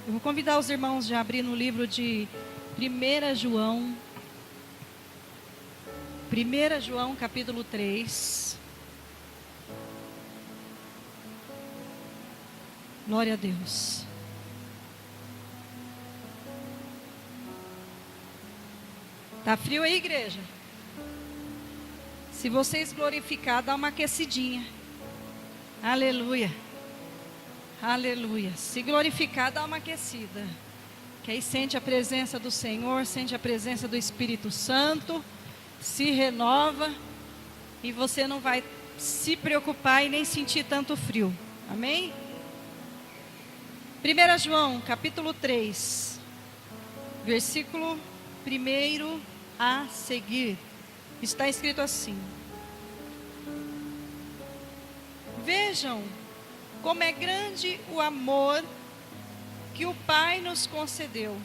Eu vou convidar os irmãos a abrir no livro de 1 João. 1 João capítulo 3. Glória a Deus. Tá frio aí, igreja? Se vocês glorificar, dá uma aquecidinha. Aleluia. Aleluia. Se glorificar, dá uma aquecida. Que aí sente a presença do Senhor, sente a presença do Espírito Santo, se renova e você não vai se preocupar e nem sentir tanto frio. Amém? 1 João, capítulo 3, versículo 1 a seguir. Está escrito assim: Vejam como é grande o amor que o Pai nos concedeu,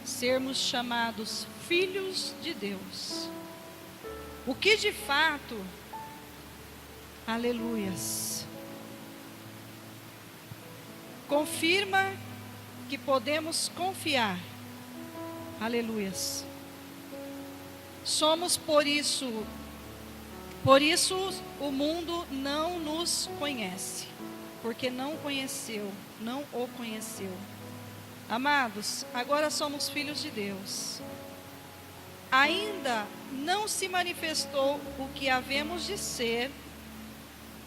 sermos chamados filhos de Deus. O que de fato, aleluias, confirma que podemos confiar, aleluias. Somos por isso o mundo não nos conhece, porque não o conheceu. Amados, agora somos filhos de Deus. Ainda não se manifestou o que havemos de ser,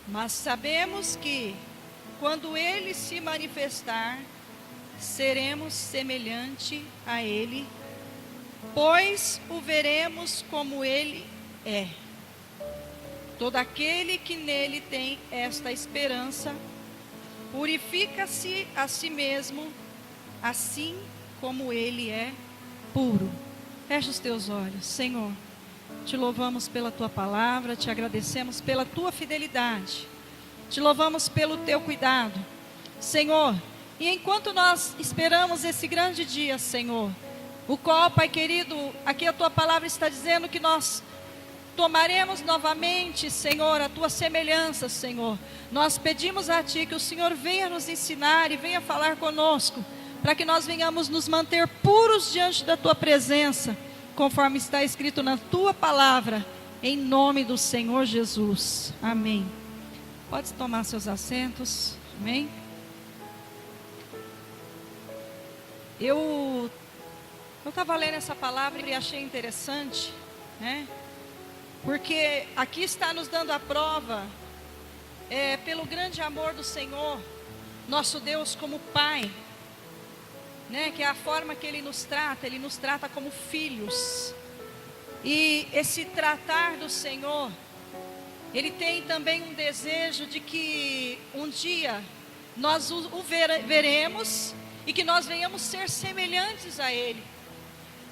mas sabemos que, quando Ele se manifestar, seremos semelhante a Ele, pois o veremos como Ele é. Todo aquele que nele tem esta esperança, purifica-se a si mesmo, assim como Ele é puro. Fecha os teus olhos. Senhor, te louvamos pela Tua palavra, te agradecemos pela Tua fidelidade, te louvamos pelo Teu cuidado, Senhor. E enquanto nós esperamos esse grande dia, Senhor, o qual, Pai querido, aqui a Tua palavra está dizendo que nós tomaremos novamente, Senhor, a Tua semelhança, Senhor. Nós pedimos a Ti que o Senhor venha nos ensinar e venha falar conosco, para que nós venhamos nos manter puros diante da Tua presença, conforme está escrito na Tua palavra, em nome do Senhor Jesus. Amém. Pode tomar seus assentos. Amém. Eu estava lendo essa palavra e achei interessante, né? Porque aqui está nos dando a prova, pelo grande amor do Senhor, nosso Deus como Pai, né? Que é a forma que Ele nos trata como filhos. E esse tratar do Senhor, Ele tem também um desejo de que um dia nós o veremos e que nós venhamos ser semelhantes a Ele.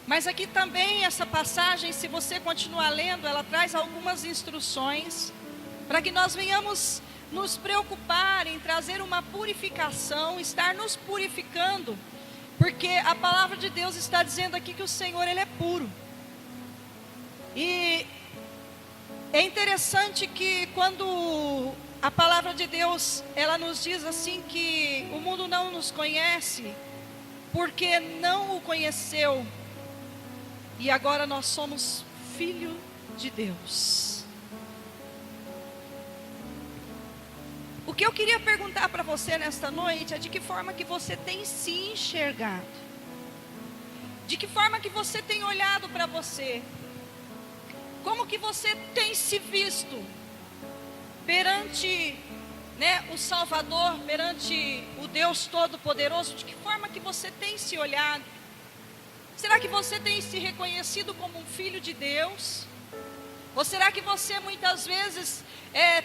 Mas aqui também essa passagem, se você continuar lendo, ela traz algumas instruções para que nós venhamos nos preocupar em trazer uma purificação, estar nos purificando, porque a palavra de Deus está dizendo aqui que o Senhor, Ele é puro. E é interessante que quando a palavra de Deus, ela nos diz assim que o mundo não nos conhece, porque não o conheceu. E agora nós somos filho de Deus. O que eu queria perguntar para você nesta noite é de que forma que você tem se enxergado. De que forma que você tem olhado para você. Como que você tem se visto perante, né, o Salvador, perante o Deus Todo-Poderoso. De que forma que você tem se olhado? Será que você tem se reconhecido como um filho de Deus? Ou será que você muitas vezes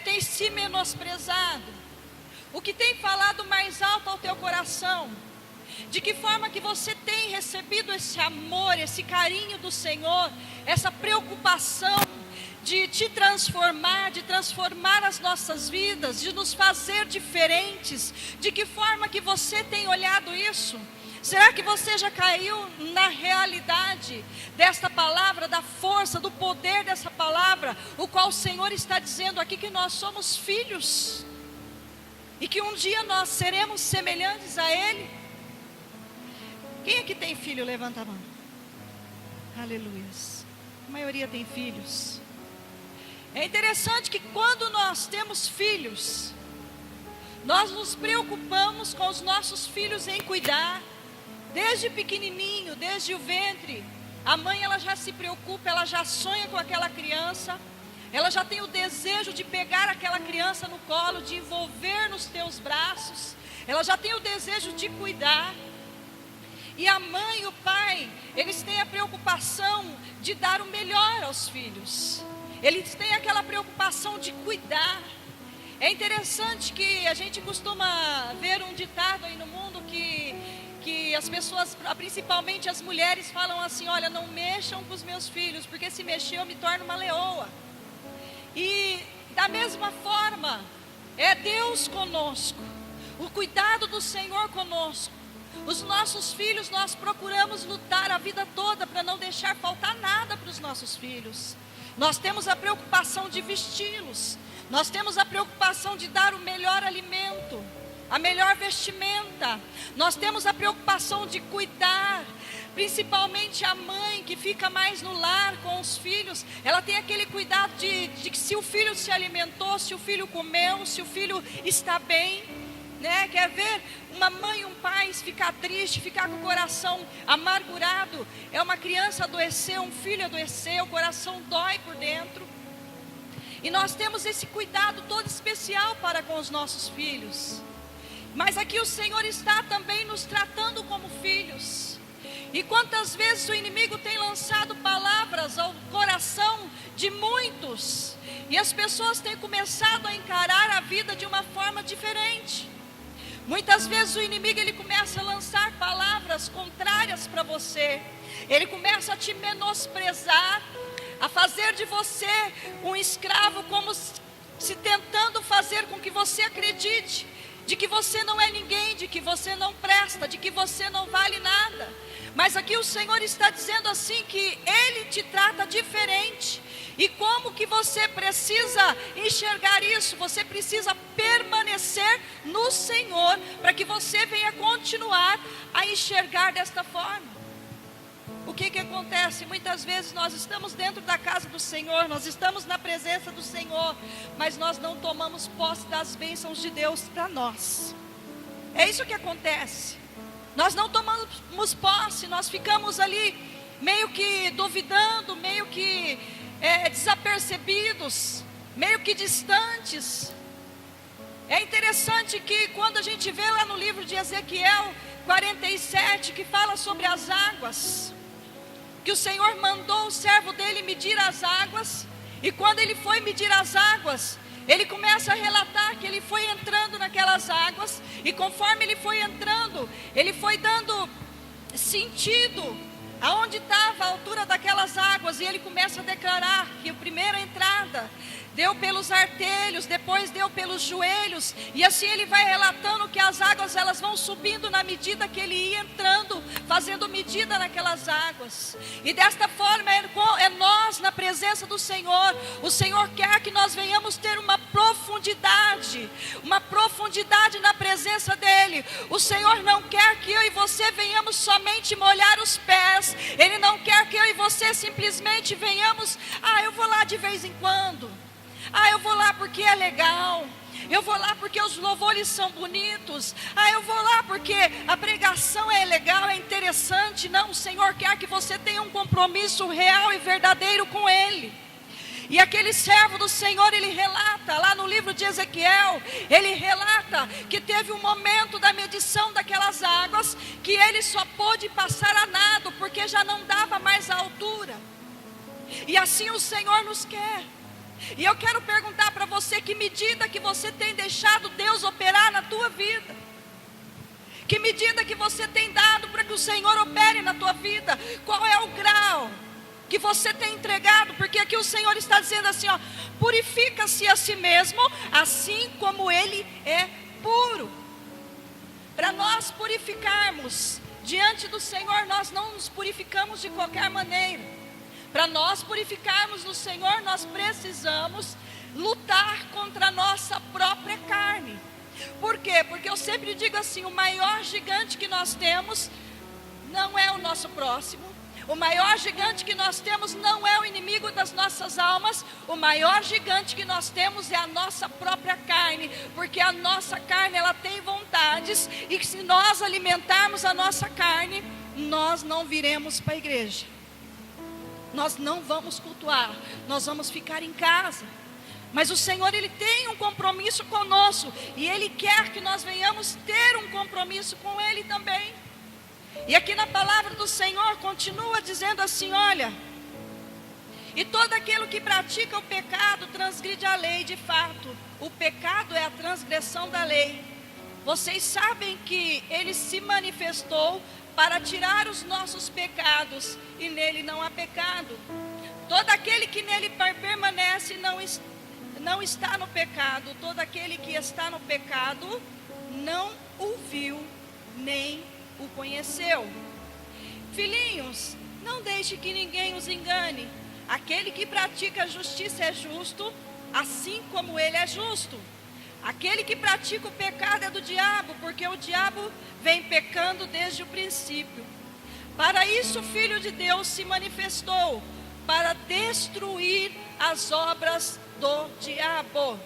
tem se menosprezado? O que tem falado mais alto ao teu coração? De que forma que você tem recebido esse amor, esse carinho do Senhor, essa preocupação de te transformar, de transformar as nossas vidas, de nos fazer diferentes? De que forma que você tem olhado isso? Será que você já caiu na realidade desta palavra, da força, do poder dessa palavra, o qual o Senhor está dizendo aqui que nós somos filhos, e que um dia nós seremos semelhantes a Ele? Quem aqui tem filho? Levanta a mão. Aleluias. A maioria tem filhos. É interessante que quando nós temos filhos, nós nos preocupamos com os nossos filhos em cuidar. Desde pequenininho, desde o ventre, a mãe ela já se preocupa, ela já sonha com aquela criança. Ela já tem o desejo de pegar aquela criança no colo, de envolver nos teus braços. Ela já tem o desejo de cuidar. E a mãe e o pai, eles têm a preocupação de dar o melhor aos filhos. Eles têm aquela preocupação de cuidar. É interessante que a gente costuma ver um ditado aí no mundo que as pessoas, principalmente as mulheres, falam assim: olha, não mexam com os meus filhos, porque se mexer eu me torno uma leoa. E da mesma forma, é Deus conosco, o cuidado do Senhor conosco. Os nossos filhos, nós procuramos lutar a vida toda para não deixar faltar nada para os nossos filhos. Nós temos a preocupação de vesti-los, nós temos a preocupação de dar o melhor alimento, a melhor vestimenta. Nós temos a preocupação de cuidar. Principalmente a mãe que fica mais no lar com os filhos, ela tem aquele cuidado de que se o filho se alimentou, se o filho comeu, se o filho está bem, né? Quer ver uma mãe e um pai ficar triste, ficar com o coração amargurado? É uma criança adoecer, um filho adoecer, o coração dói por dentro. E nós temos esse cuidado todo especial para com os nossos filhos. Mas aqui o Senhor está também nos tratando como filhos. E quantas vezes o inimigo tem lançado palavras ao coração de muitos, e as pessoas têm começado a encarar a vida de uma forma diferente. Muitas vezes o inimigo ele começa a lançar palavras contrárias para você. Ele começa a te menosprezar, a fazer de você um escravo, como se tentando fazer com que você acredite de que você não é ninguém, de que você não presta, de que você não vale nada. Mas aqui o Senhor está dizendo assim que Ele te trata diferente. E como que você precisa enxergar isso? Você precisa permanecer no Senhor, para que você venha continuar a enxergar desta forma. O que acontece? Muitas vezes nós estamos dentro da casa do Senhor, nós estamos na presença do Senhor, mas nós não tomamos posse das bênçãos de Deus para nós. É isso que acontece. Nós não tomamos posse, nós ficamos ali meio que duvidando, meio que desapercebidos, meio que distantes. É interessante que quando a gente vê lá no livro de Ezequiel 47, que fala sobre as águas, que o Senhor mandou o servo dele medir as águas, e quando ele foi medir as águas, ele começa a relatar que ele foi entrando naquelas águas, e conforme ele foi entrando, ele foi dando sentido aonde estava a altura daquelas águas, e ele começa a declarar que a primeira entrada deu pelos artelhos, depois deu pelos joelhos, e assim ele vai relatando que as águas elas vão subindo na medida que ele ia entrando, fazendo medida naquelas águas. E desta forma é nós na presença do Senhor. O Senhor quer que nós venhamos ter uma profundidade na presença dEle. O Senhor não quer que eu e você venhamos somente molhar os pés. Ele não quer que eu e você simplesmente venhamos, eu vou lá de vez em quando, eu vou lá porque é legal, eu vou lá porque os louvores são bonitos, eu vou lá porque a pregação é legal, é interessante. Não, o Senhor quer que você tenha um compromisso real e verdadeiro com Ele. E aquele servo do Senhor, ele relata, lá no livro de Ezequiel, ele relata que teve um momento da medição daquelas águas, que ele só pôde passar a nado, porque já não dava mais a altura. E assim o Senhor nos quer. E eu quero perguntar para você, que medida que você tem deixado Deus operar na tua vida? Que medida que você tem dado para que o Senhor opere na tua vida? Qual é o grau que você tem entregado? Porque aqui o Senhor está dizendo assim, purifica-se a si mesmo, assim como Ele é puro. Para nós purificarmos diante do Senhor, nós não nos purificamos de qualquer maneira. Para nós purificarmos no Senhor, nós precisamos lutar contra a nossa própria carne. Por quê? Porque eu sempre digo assim, o maior gigante que nós temos não é o nosso próximo. O maior gigante que nós temos não é o inimigo das nossas almas. O maior gigante que nós temos é a nossa própria carne. Porque a nossa carne, ela tem vontades. E se nós alimentarmos a nossa carne, nós não viremos para a igreja. Nós não vamos cultuar. Nós vamos ficar em casa. Mas o Senhor, Ele tem um compromisso conosco. E Ele quer que nós venhamos ter um compromisso com Ele também. E aqui na palavra do Senhor continua dizendo assim, olha: e todo aquele que pratica o pecado transgride a lei. De fato, o pecado é a transgressão da lei. Vocês sabem que Ele se manifestou para tirar os nossos pecados, e nele não há pecado. Todo aquele que nele permanece não está no pecado. Todo aquele que está no pecado não o viu, nem o conheceu. Filhinhos, não deixe que ninguém os engane. Aquele que pratica a justiça é justo, assim como ele é justo. Aquele que pratica o pecado é do diabo, porque o diabo vem pecando desde o princípio. Para isso o Filho de Deus se manifestou, para destruir as obras do diabo.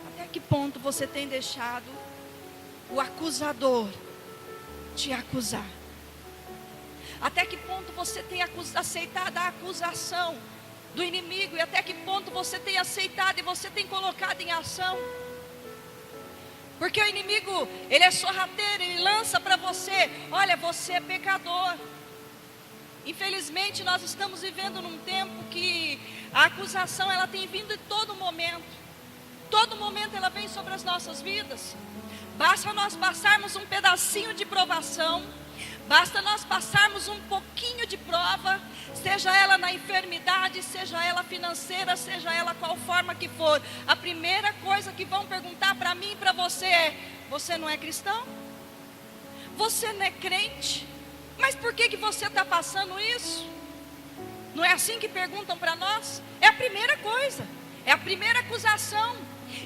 Até que ponto você tem deixado o acusador te acusar? Até que ponto você tem aceitado a acusação do inimigo? E até que ponto você tem aceitado e você tem colocado em ação? Porque o inimigo, ele é sorrateiro, ele lança para você: olha, você é pecador. Infelizmente nós estamos vivendo num tempo que a acusação, ela tem vindo em todo momento. Todo momento ela vem sobre as nossas vidas. Basta nós passarmos um pedacinho de provação, basta nós passarmos um pouquinho de prova, seja ela na enfermidade, seja ela financeira, seja ela qual forma que for. A primeira coisa que vão perguntar para mim e para você é: você não é cristão? Você não é crente? Mas por que você está passando isso? Não é assim que perguntam para nós? É a primeira coisa, é a primeira acusação.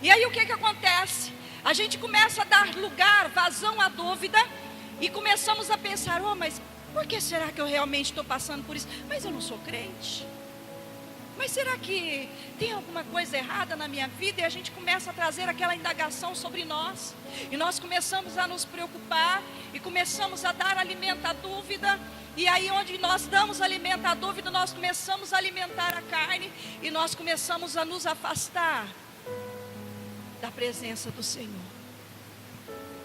E aí o que acontece? A gente começa a dar lugar, vazão à dúvida, e começamos a pensar: oh, mas por que será que eu realmente estou passando por isso? Mas eu não sou crente. Mas será que tem alguma coisa errada na minha vida? E a gente começa a trazer aquela indagação sobre nós. E nós começamos a nos preocupar, e começamos a dar alimento à dúvida. E aí onde nós damos alimento à dúvida, nós começamos a alimentar a carne, e nós começamos a nos afastar da presença do Senhor.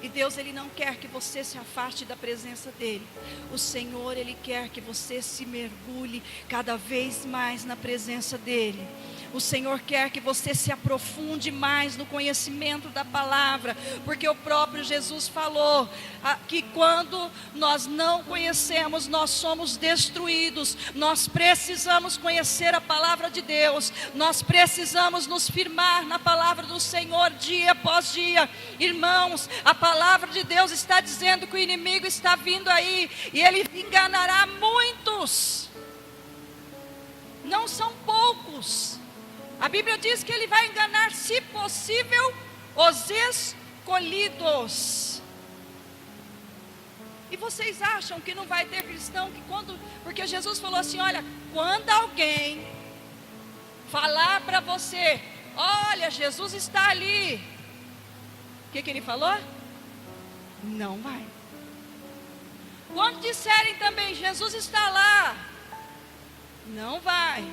E Deus, Ele não quer que você se afaste da presença dEle. O Senhor, Ele quer que você se mergulhe cada vez mais na presença dEle. O Senhor quer que você se aprofunde mais no conhecimento da palavra, porque o próprio Jesus falou que quando nós não conhecemos, nós somos destruídos. Nós precisamos conhecer a palavra de Deus, nós precisamos nos firmar na palavra do Senhor dia após dia. Irmãos, a palavra de Deus está dizendo que o inimigo está vindo aí, e ele enganará muitos, não são poucos. A Bíblia diz que ele vai enganar, se possível, os escolhidos. E vocês acham que não vai ter cristão que porque Jesus falou assim: olha, quando alguém falar para você: olha, Jesus está ali, o que ele falou? Não vai. Quando disserem também: Jesus está lá, não vai.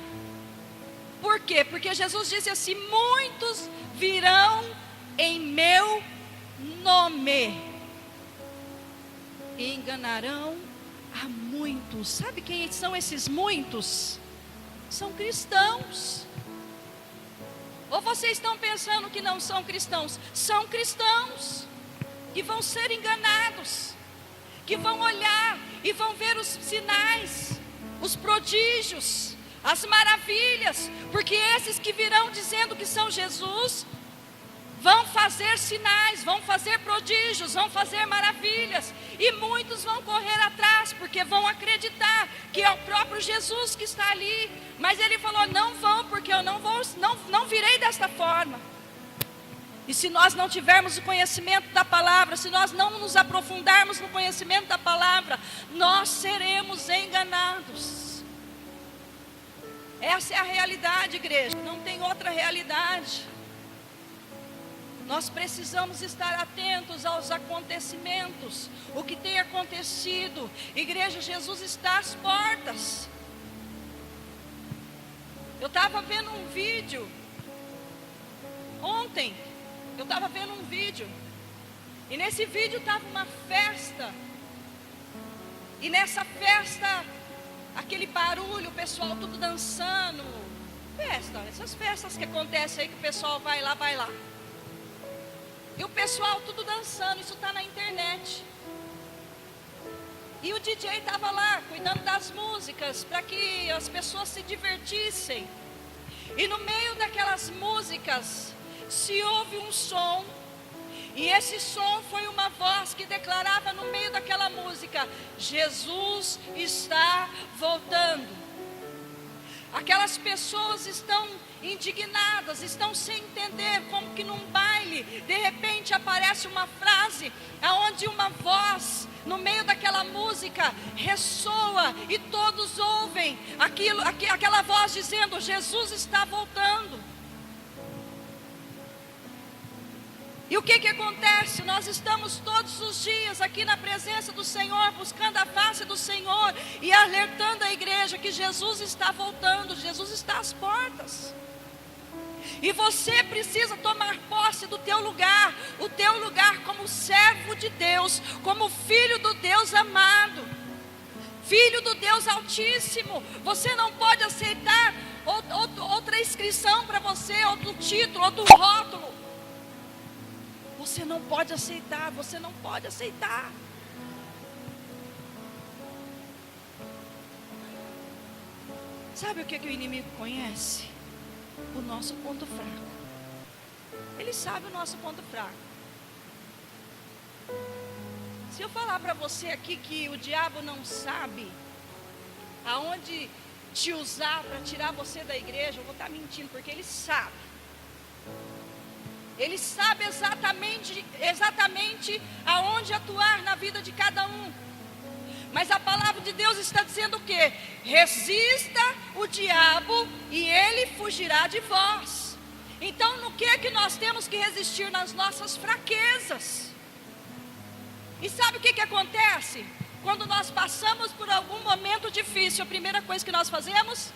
Por quê? Porque Jesus disse assim: muitos virão em meu nome e enganarão a muitos. Sabe quem são esses muitos? São cristãos. Ou vocês estão pensando que não são cristãos? São cristãos que vão ser enganados, que vão olhar e vão ver os sinais, os prodígios, as maravilhas, porque esses que virão dizendo que são Jesus, vão fazer sinais, vão fazer prodígios, vão fazer maravilhas, e muitos vão correr atrás, porque vão acreditar que é o próprio Jesus que está ali. Mas ele falou: não vão, porque eu não virei desta forma. E se nós não tivermos o conhecimento da palavra, se nós não nos aprofundarmos no conhecimento da palavra, nós seremos enganados. Essa é a realidade, igreja, não tem outra realidade. Nós precisamos estar atentos aos acontecimentos, o que tem acontecido. Igreja, Jesus está às portas. Eu estava vendo um vídeo ontem. E nesse vídeo estava uma festa. E nessa festa, aquele barulho, o pessoal tudo dançando. Essas festas que acontecem aí, que o pessoal vai lá. E o pessoal tudo dançando, isso está na internet. E o DJ estava lá, cuidando das músicas, para que as pessoas se divertissem. E no meio daquelas músicas, se ouve um som, e esse som foi uma voz que declarava no meio daquela música: Jesus está voltando. Aquelas pessoas estão indignadas, estão sem entender como que num baile, de repente aparece uma frase, aonde uma voz, no meio daquela música, ressoa, e todos ouvem aquela voz dizendo: Jesus está voltando. E o que acontece? Nós estamos todos os dias aqui na presença do Senhor, buscando a face do Senhor e alertando a igreja que Jesus está voltando, Jesus está às portas. E você precisa tomar posse do teu lugar, o teu lugar como servo de Deus, como filho do Deus amado, filho do Deus Altíssimo. Você não pode aceitar outra inscrição para você, outro título, outro rótulo. Você não pode aceitar, você não pode aceitar. Sabe o que o inimigo conhece? O nosso ponto fraco. Ele sabe o nosso ponto fraco. Se eu falar para você aqui que o diabo não sabe aonde te usar para tirar você da igreja, eu vou estar mentindo, porque ele sabe. Ele sabe exatamente aonde atuar na vida de cada um. Mas a palavra de Deus está dizendo o quê? Resista o diabo e ele fugirá de vós. Então no que é que nós temos que resistir? Nas nossas fraquezas. E sabe o que acontece? Quando nós passamos por algum momento difícil, a primeira coisa que nós fazemos?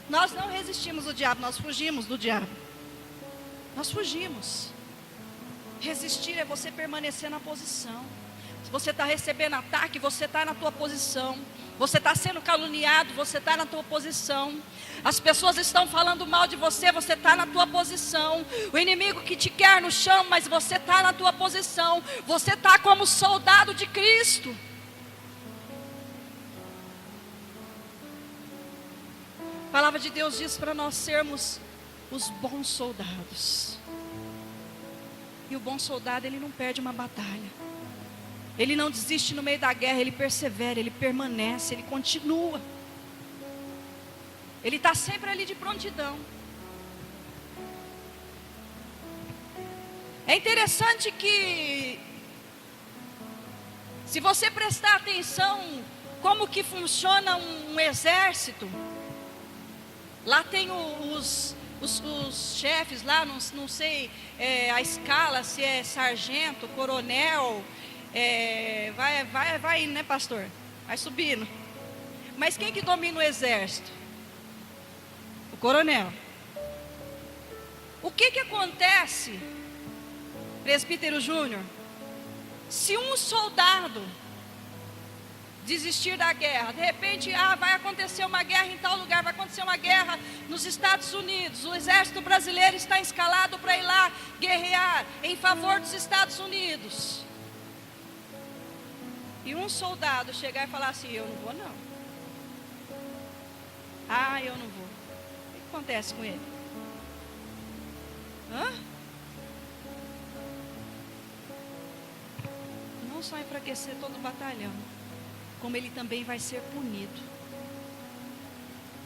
Nós não resistimos ao diabo, nós fugimos do diabo. Nós fugimos. Resistir é você permanecer na posição. Se você está recebendo ataque, você está na tua posição. Você está sendo caluniado, você está na tua posição. As pessoas estão falando mal de você, você está na tua posição. O inimigo que te quer no chão, mas você está na tua posição. Você está como soldado de Cristo. A palavra de Deus diz para nós sermos os bons soldados. E o bom soldado, ele não perde uma batalha. Ele não desiste no meio da guerra, ele persevera, ele permanece, ele continua. Ele está sempre ali de prontidão. É interessante que, se você prestar atenção como que funciona um exército, lá tem os chefes lá, não sei a escala, se é sargento, coronel, vai indo, né, pastor? Vai subindo. Mas quem que domina o exército? O coronel. O que acontece, presbítero Júnior, se um soldado desistir da guerra, de repente, vai acontecer uma guerra em tal lugar, vai acontecer uma guerra nos Estados Unidos, o exército brasileiro está escalado para ir lá guerrear em favor dos Estados Unidos, e um soldado chegar e falar assim: eu não vou não, eu não vou. O que acontece com ele? Não só enfraquecer todo o batalhão, como ele também vai ser punido.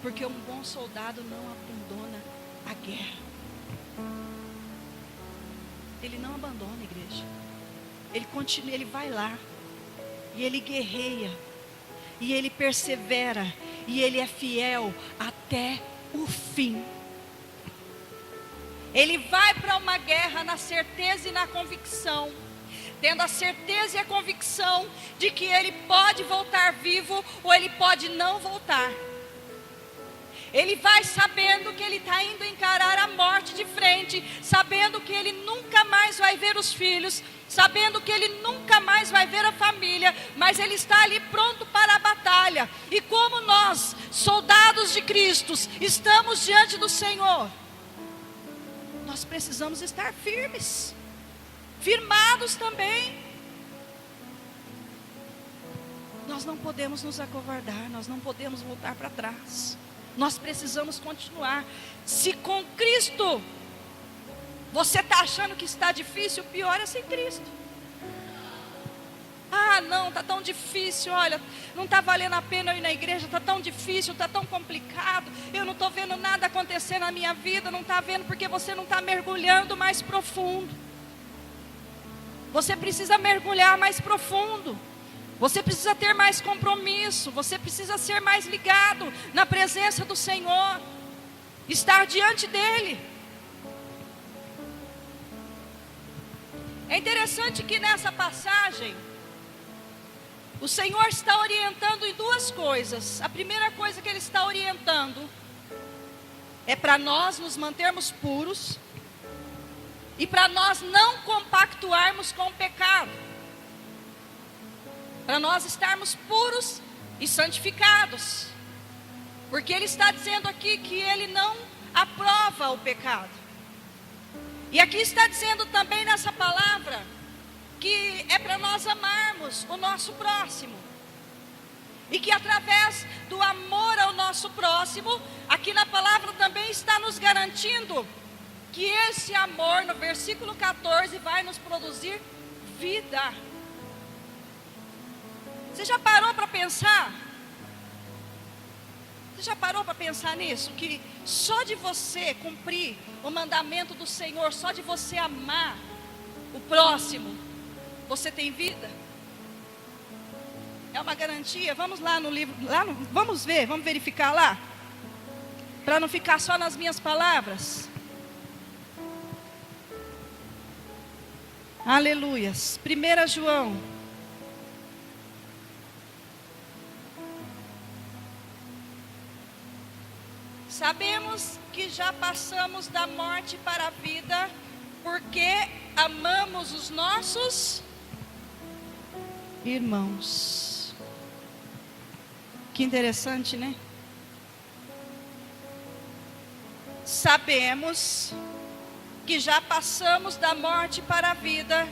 Porque um bom soldado não abandona a guerra. não abandona, igreja. Ele continua, ele vai lá. E ele guerreia. E ele persevera. E ele é fiel até o fim. Ele vai para uma guerra na certeza e na convicção, tendo a certeza e a convicção de que ele pode voltar vivo ou ele pode não voltar. Ele vai sabendo que ele está indo encarar a morte de frente, sabendo que ele nunca mais vai ver os filhos, sabendo que ele nunca mais vai ver a família, mas ele está ali pronto para a batalha. E como nós, soldados de Cristo, estamos diante do Senhor, nós precisamos estar firmes, firmados também. Nós não podemos nos acovardar, nós não podemos voltar para trás. Nós precisamos continuar. Se com Cristo você está achando que está difícil, o pior é sem Cristo. Ah, não, está tão difícil, olha, não está valendo a pena eu ir na igreja, está tão difícil, está tão complicado, eu não estou vendo nada acontecer na minha vida. Não está vendo porque você não está mergulhando mais profundo. Você precisa mergulhar mais profundo. Você precisa ter mais compromisso, você precisa ser mais ligado na presença do Senhor, estar diante dEle. É interessante que nessa passagem, o Senhor está orientando em duas coisas. A primeira coisa que Ele está orientando é para nós nos mantermos puros e para nós não compactuarmos com o pecado. Para nós estarmos puros e santificados. Porque Ele está dizendo aqui que Ele não aprova o pecado. E aqui está dizendo também nessa palavra que é para nós amarmos o nosso próximo. E que através do amor ao nosso próximo, aqui na palavra também está nos garantindo que esse amor, no versículo 14, vai nos produzir vida. Você já parou para pensar? Você já parou para pensar nisso? Que só de você cumprir o mandamento do Senhor, só de você amar o próximo, você tem vida? É uma garantia. Vamos lá no livro, vamos ver, vamos verificar lá, para não ficar só nas minhas palavras. Aleluias. 1 João. Sabemos que já passamos da morte para a vida, porque amamos os nossos irmãos. Que interessante, né? Sabemos que já passamos da morte para a vida,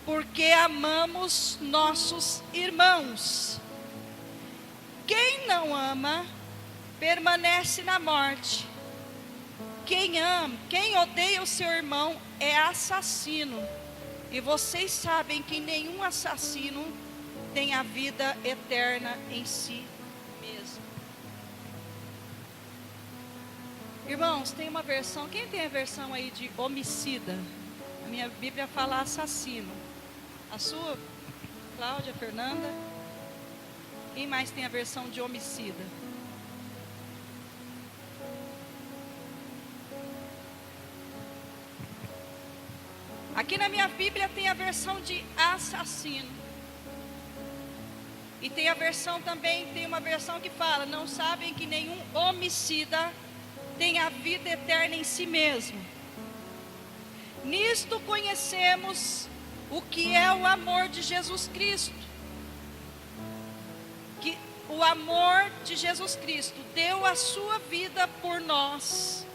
porque amamos nossos irmãos. Quem não ama permanece na morte. Quem odeia o seu irmão é assassino. E vocês sabem que nenhum assassino tem a vida eterna em si mesmo. Irmãos, tem uma versão, quem tem a versão aí de homicida? A minha Bíblia fala assassino. A sua, Cláudia, Fernanda? Quem mais tem a versão de homicida? Aqui na minha Bíblia tem a versão de assassino. E tem a versão também, tem uma versão que fala: não sabem que nenhum homicida tem a vida eterna em si mesmo. Nisto conhecemos o que é o amor de Jesus Cristo. Que o amor de Jesus Cristo deu a sua vida por nós.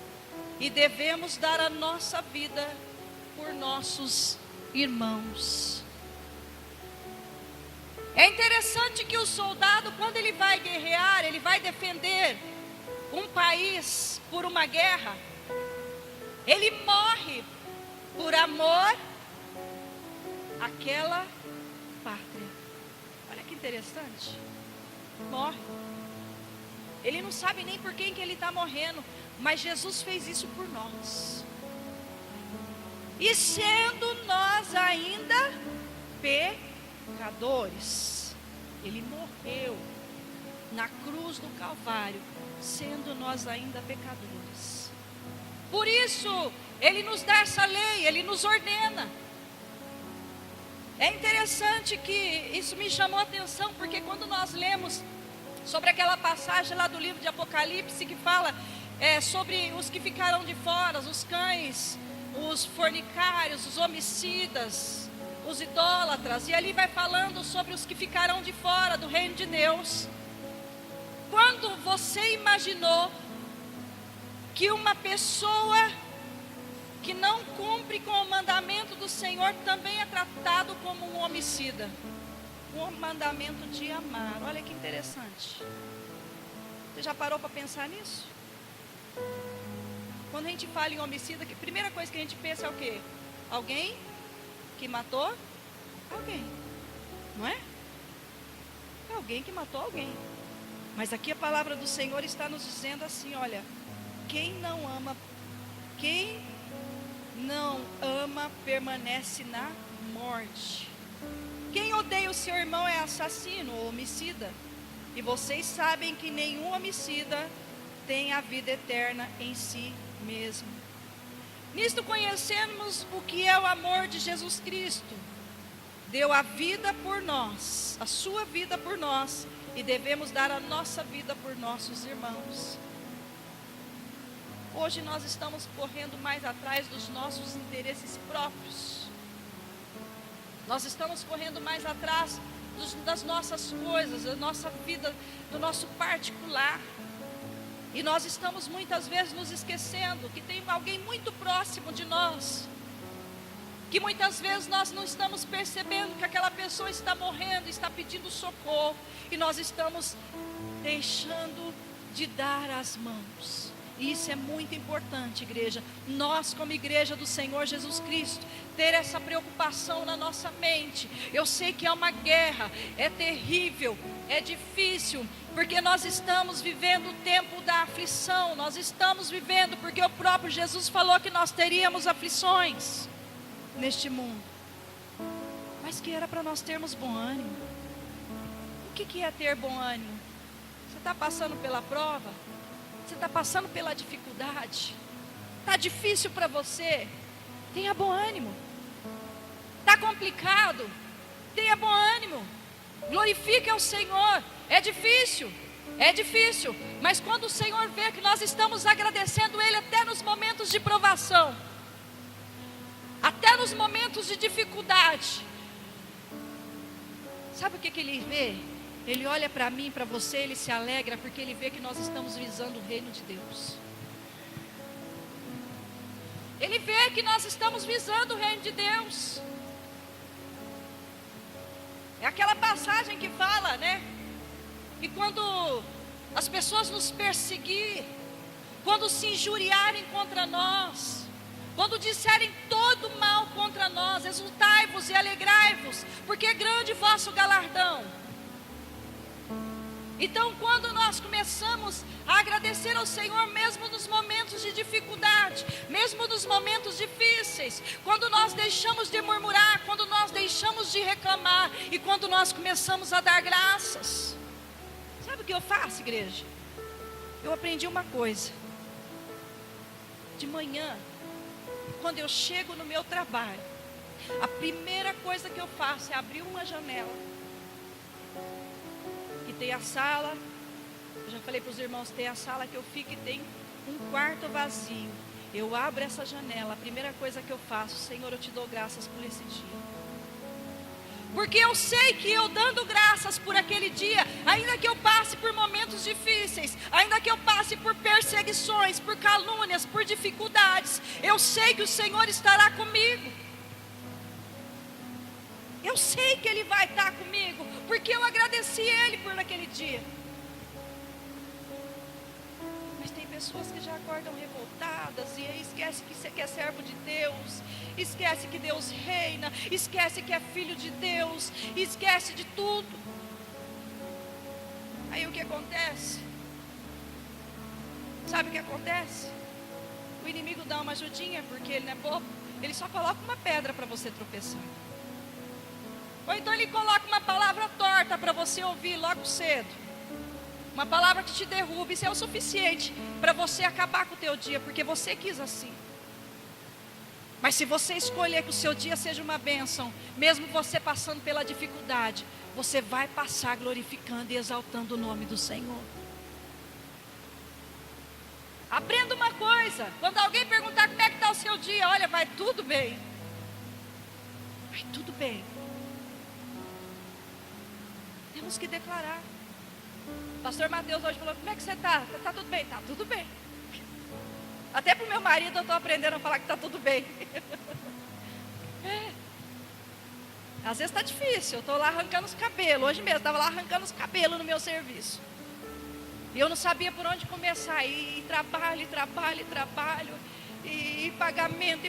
E devemos dar a nossa vida por nossos irmãos. É interessante que o soldado, quando ele vai guerrear, ele vai defender um país por uma guerra, ele morre por amor àquela pátria. Olha que interessante. Morre. Ele não sabe nem por quem que ele está morrendo, mas Jesus fez isso por nós. E sendo nós pecadores. Ele morreu na cruz do Calvário, sendo nós ainda pecadores. Por isso, Ele nos dá essa lei, Ele nos ordena. É interessante que isso me chamou a atenção, porque quando nós lemos sobre aquela passagem lá do livro de Apocalipse, que fala sobre os que ficaram de fora, os cães, os fornicários, os homicidas, os idólatras, e ali vai falando sobre os que ficarão de fora do reino de Deus. Quando você imaginou que uma pessoa que não cumpre com o mandamento do Senhor também é tratado como um homicida? O mandamento de amar. Olha que interessante. Você já parou para pensar nisso? Quando a gente fala em homicida, a primeira coisa que a gente pensa é o quê? Alguém que matou alguém, não é? É alguém que matou alguém. Mas aqui a palavra do Senhor está nos dizendo assim, olha, quem não ama permanece na morte. Quem odeia o seu irmão é assassino ou homicida. E vocês sabem que nenhum homicida tem a vida eterna em si mesmo. Nisto conhecemos o que é o amor de Jesus Cristo. Deu a vida por nós, a sua vida por nós, e devemos dar a nossa vida por nossos irmãos. Hoje nós estamos correndo mais atrás dos nossos interesses próprios. Nós estamos correndo mais atrás das nossas coisas, da nossa vida, do nosso particular. E nós estamos muitas vezes nos esquecendo que tem alguém muito próximo de nós, que muitas vezes nós não estamos percebendo que aquela pessoa está morrendo, está pedindo socorro, e nós estamos deixando de dar as mãos. E isso é muito importante, igreja. Nós, como igreja do Senhor Jesus Cristo, ter essa preocupação na nossa mente. Eu sei que é uma guerra, é terrível, é difícil, porque nós estamos vivendo o tempo da aflição. Nós estamos vivendo porque o próprio Jesus falou que nós teríamos aflições neste mundo, mas que era para nós termos bom ânimo. O que é ter bom ânimo? Você está passando pela prova? Você está passando pela dificuldade? Está difícil para você? Tenha bom ânimo. Está complicado? Tenha bom ânimo. Glorifique ao Senhor. É difícil, mas quando o Senhor vê que nós estamos agradecendo Ele até nos momentos de provação, até nos momentos de dificuldade, sabe o que Ele vê? Ele olha para mim, para você, Ele se alegra, porque Ele vê que nós estamos visando o reino de Deus. Ele vê que nós estamos visando o reino de Deus. É aquela passagem que fala, né? Que quando as pessoas nos perseguirem, quando se injuriarem contra nós, quando disserem todo mal contra nós, exultai-vos e alegrai-vos, porque é grande vosso galardão. Então, quando nós começamos a agradecer ao Senhor, mesmo nos momentos de dificuldade, mesmo nos momentos difíceis, quando nós deixamos de murmurar, quando nós deixamos de reclamar, e quando nós começamos a dar graças, sabe o que eu faço, igreja? Eu aprendi uma coisa. De manhã, quando eu chego no meu trabalho, a primeira coisa que eu faço é abrir uma janela. E tem a sala, eu já falei para os irmãos, tem a sala que eu fico e tem um quarto vazio. Eu abro essa janela, a primeira coisa que eu faço, Senhor, eu te dou graças por esse dia. Porque eu sei que eu dando graças por aquele dia, ainda que eu passe por momentos difíceis, ainda que eu passe por perseguições, por calúnias, por dificuldades, eu sei que o Senhor estará comigo. Eu sei que Ele vai estar comigo, porque eu agradeci Ele por aquele dia. Mas tem pessoas que já acordam revoltadas e aí esquece que é servo de Deus, esquece que Deus reina, esquece que é filho de Deus, esquece de tudo. Aí o que acontece? Sabe o que acontece? O inimigo dá uma ajudinha, porque ele não é bobo, ele só coloca uma pedra para você tropeçar. Ou então ele coloca uma palavra torta para você ouvir logo cedo. Uma palavra que te derruba. Isso é o suficiente para você acabar com o teu dia, porque você quis assim. Mas se você escolher que o seu dia seja uma bênção, mesmo você passando pela dificuldade, você vai passar glorificando e exaltando o nome do Senhor. Aprenda uma coisa: quando alguém perguntar como é que está o seu dia, olha, vai tudo bem. Vai tudo bem. Temos que declarar. O pastor Mateus hoje falou: como é que você está? Está tudo bem? Está tudo bem. Até para o meu marido eu estou aprendendo a falar que está tudo bem. Às vezes está difícil, eu estou lá arrancando os cabelos. Hoje mesmo, estava lá arrancando os cabelos no meu serviço. E eu não sabia por onde começar. E trabalho, e pagamento,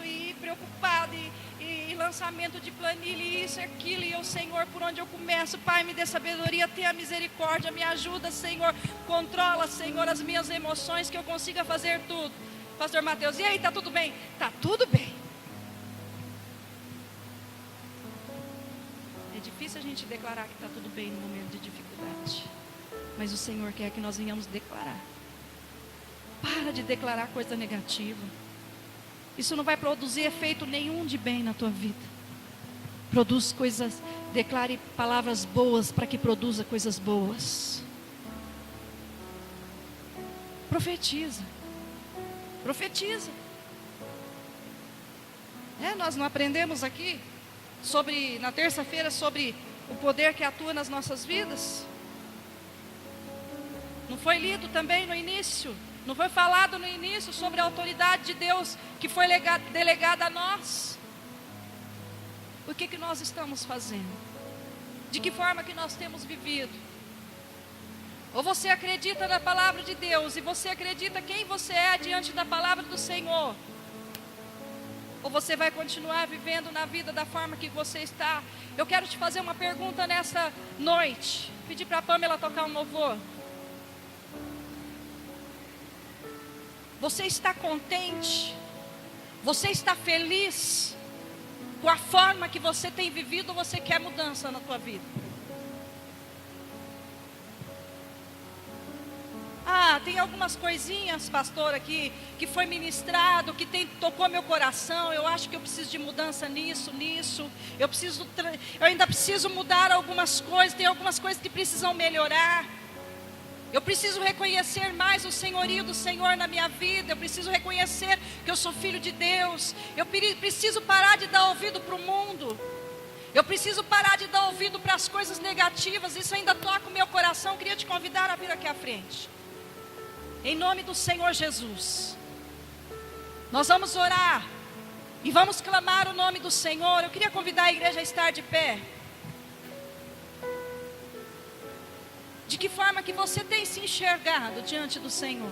e preocupado, e lançamento de planilha, e isso e aquilo. E eu, Senhor, por onde eu começo? Pai, me dê sabedoria, tenha misericórdia, me ajuda, Senhor. Controla, Senhor, as minhas emoções, que eu consiga fazer tudo. Pastor Mateus: e aí, está tudo bem? Está tudo bem. É difícil a gente declarar que está tudo bem no momento de dificuldade, mas o Senhor quer que nós venhamos declarar. Para de declarar coisa negativa. Isso não vai produzir efeito nenhum de bem na tua vida. Produz coisas, declare palavras boas para que produza coisas boas. Profetiza. Profetiza. Nós não aprendemos aqui na terça-feira, sobre o poder que atua nas nossas vidas? Não foi lido também no início? Não foi falado no início sobre a autoridade de Deus que foi delegada a nós? O que nós estamos fazendo? De que forma que nós temos vivido? Ou você acredita na palavra de Deus e você acredita quem você é diante da palavra do Senhor? Ou você vai continuar vivendo na vida da forma que você está? Eu quero te fazer uma pergunta nessa noite. Pedir para a Pamela tocar um louvor. Você está contente? Você está feliz com a forma que você tem vivido, ou você quer mudança na tua vida? Tem algumas coisinhas, pastor, aqui, que foi ministrado, que tocou meu coração. Eu acho que eu preciso de mudança nisso. Eu ainda preciso mudar algumas coisas. Tem algumas coisas que precisam melhorar. Eu preciso reconhecer mais o senhorio do Senhor na minha vida. Eu preciso reconhecer que eu sou filho de Deus. Eu preciso parar de dar ouvido para o mundo. Eu preciso parar de dar ouvido para as coisas negativas. Isso ainda toca o meu coração. Eu queria te convidar a vir aqui à frente. Em nome do Senhor Jesus. Nós vamos orar e vamos clamar o nome do Senhor. Eu queria convidar a igreja a estar de pé. De que forma que você tem se enxergado diante do Senhor?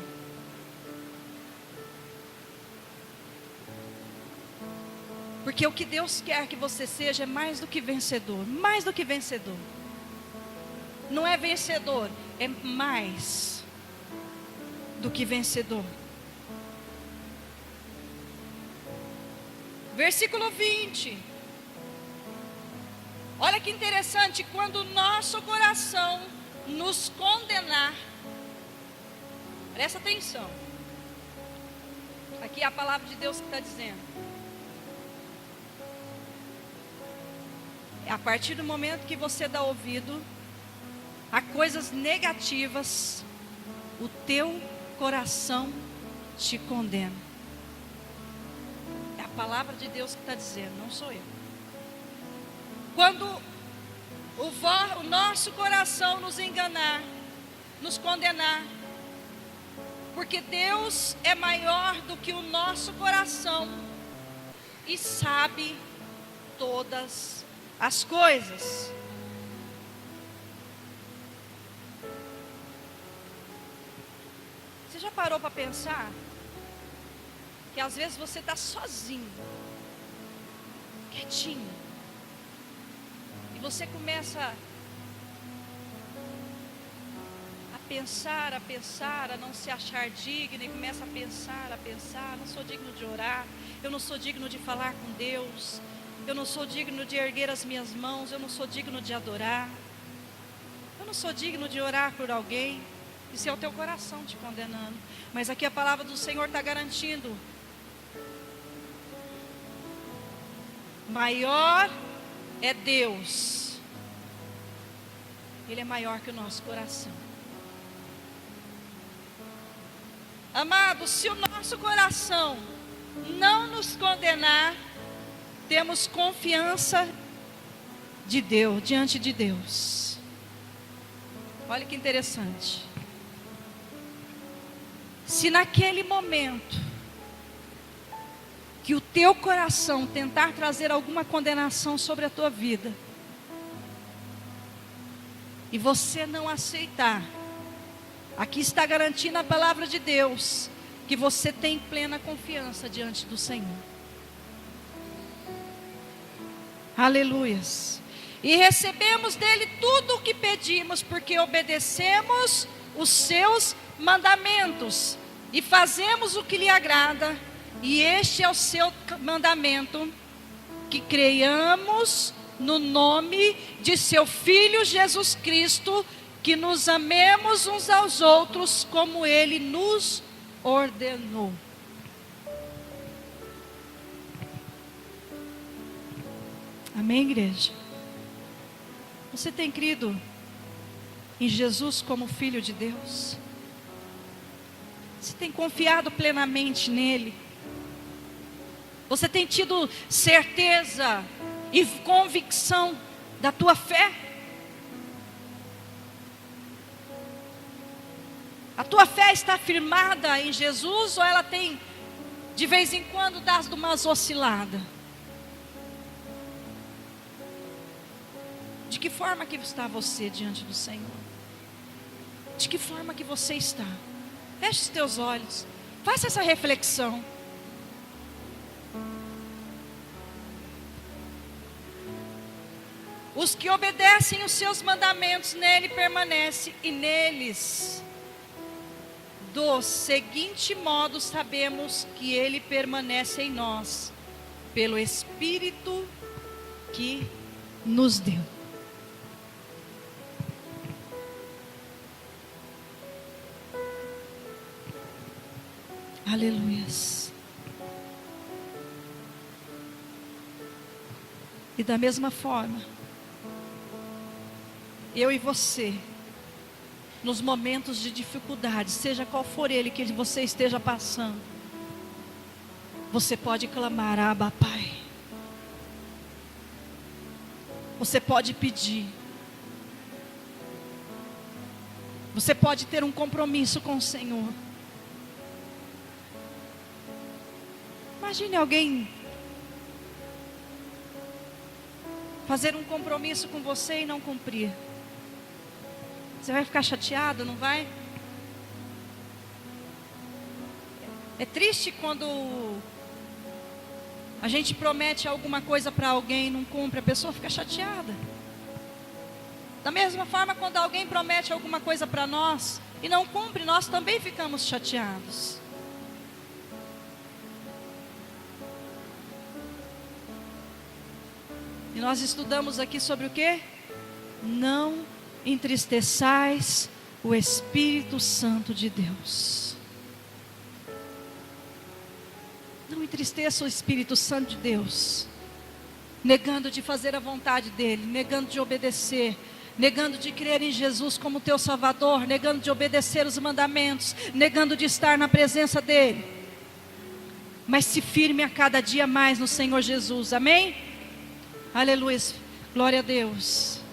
Porque o que Deus quer que você seja é mais do que vencedor. Mais do que vencedor. Não é vencedor, é mais do que vencedor. Versículo 20. Olha que interessante. Quando o nosso coração nos condenar, presta atenção. Aqui é a palavra de Deus que está dizendo. É a partir do momento que você dá ouvido a coisas negativas, o teu coração te condena. É a palavra de Deus que está dizendo, não sou eu. Quando o nosso coração nos enganar, nos condenar, porque Deus é maior do que o nosso coração e sabe todas as coisas. Você já parou para pensar que às vezes você está sozinho, quietinho, e você começa a pensar, a não se achar digno, e começa a pensar, não sou digno de orar, eu não sou digno de falar com Deus, eu não sou digno de erguer as minhas mãos, eu não sou digno de adorar, eu não sou digno de orar por alguém. Isso é o teu coração te condenando. Mas aqui a palavra do Senhor está garantindo: maior é Deus, Ele é maior que o nosso coração. Amados, se o nosso coração não nos condenar, temos confiança de Deus, diante de Deus. Olha que interessante. Se naquele momento que o teu coração tentar trazer alguma condenação sobre a tua vida, e você não aceitar, aqui está garantindo a palavra de Deus, que você tem plena confiança diante do Senhor. Aleluias. E recebemos dele tudo o que pedimos, porque obedecemos os seus mandamentos e fazemos o que lhe agrada. E este é o seu mandamento: que creiamos no nome de seu Filho Jesus Cristo, que nos amemos uns aos outros como ele nos ordenou. Amém, igreja? Você tem crido em Jesus como Filho de Deus? Você tem confiado plenamente nele? Você tem tido certeza e convicção da tua fé? A tua fé está firmada em Jesus, ou ela tem de vez em quando dado umas osciladas? De que forma que está você diante do Senhor? De que forma que você está? Feche os teus olhos, faça essa reflexão. Os que obedecem os seus mandamentos nele permanecem, e neles do seguinte modo sabemos que ele permanece em nós, pelo Espírito que nos deu. Aleluias. E da mesma forma, eu e você, nos momentos de dificuldade, seja qual for ele que você esteja passando, você pode clamar: Abba, Pai. Você pode pedir. Você pode ter um compromisso com o Senhor. Imagine alguém fazer um compromisso com você e não cumprir. Você vai ficar chateado, não vai? É triste quando a gente promete alguma coisa para alguém e não cumpre, a pessoa fica chateada. Da mesma forma, quando alguém promete alguma coisa para nós e não cumpre, nós também ficamos chateados. E nós estudamos aqui sobre o quê? Não entristeçais o Espírito Santo de Deus. Não entristeça o Espírito Santo de Deus, negando de fazer a vontade dEle, negando de obedecer, negando de crer em Jesus como teu Salvador, negando de obedecer os mandamentos, negando de estar na presença dEle. Mas se firme a cada dia mais no Senhor Jesus, amém? Aleluia, glória a Deus.